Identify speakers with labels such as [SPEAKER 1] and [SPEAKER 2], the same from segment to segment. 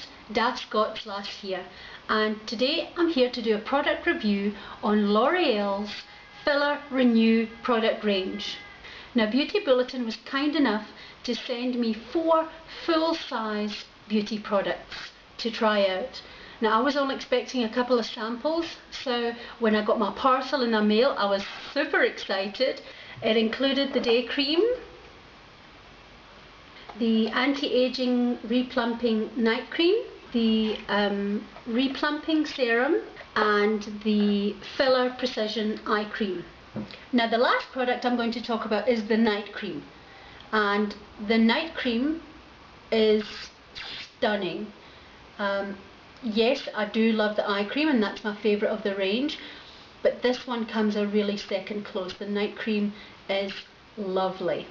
[SPEAKER 1] used Daft Scots last year, and today I'm here to do a product review on L'Oreal's Filler Renew product range. Now, Beauty Bulletin was kind enough to send me 4 full-size beauty products to try out. Now, I was only expecting a couple of samples, so when I got my parcel in the mail I was super excited. It included the day cream, the anti-aging replumping night cream, the replumping serum, and the filler precision eye cream. Now, the last product I'm going to talk about is the night cream, and the night cream is stunning. Yes, I do love the eye cream, and that's my favourite of the range, but this one comes a really second close. The night cream is lovely.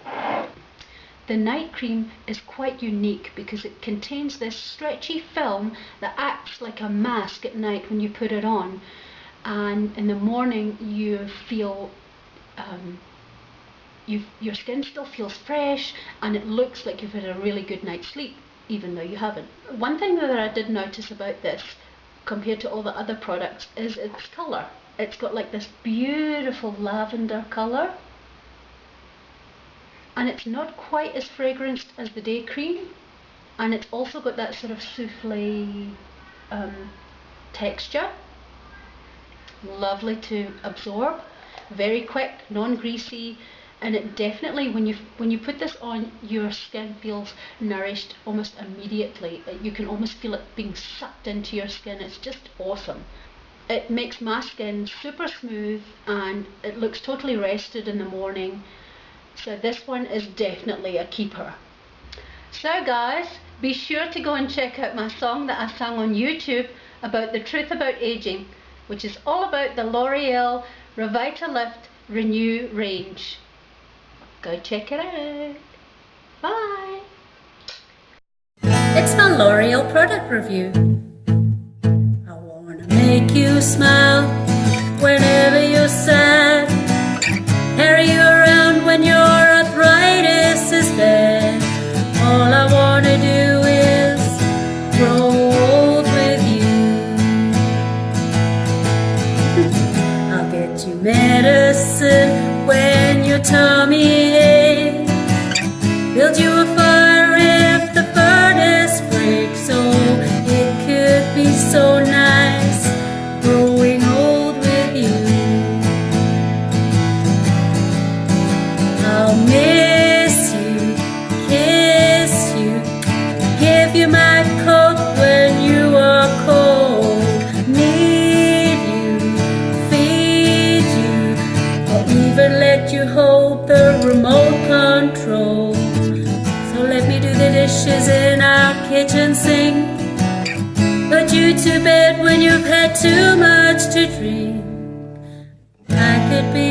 [SPEAKER 1] The night cream is quite unique because it contains this stretchy film that acts like a mask at night when you put it on, and in the morning you feel your skin still feels fresh, and it looks like you've had a really good night's sleep even though you haven't. One thing that I did notice about this compared to all the other products is its colour. It's got like this beautiful lavender colour, and it's not quite as fragranced as the day cream, and it's also got that sort of souffle texture. Lovely to absorb, very quick, non-greasy, and it definitely, when you put this on, your skin feels nourished almost immediately. You can almost feel it being sucked into your skin. It's just awesome. It makes my skin super smooth, and it looks totally rested in the morning. So this one is definitely a keeper. So guys, be sure to go and check out my song that I sang on YouTube about the truth about aging, which is all about the L'Oreal Revitalift Renew range. Go check it out. Bye.
[SPEAKER 2] It's my L'Oreal product review. I wanna make you smile whenever you're sad, carry you around when your arthritis is bad. All I wanna do is grow old with you. I'll get you medicine when your tummy aches, build you a fire if the furnace breaks. Oh, it could be so nice growing old with you. I'll miss you, kiss you, give you my coat when you are cold, need you, feed you, or even let you hold the remote control. So let me do the dishes in our kitchen sink, put you to bed when you've had too much to drink. I could be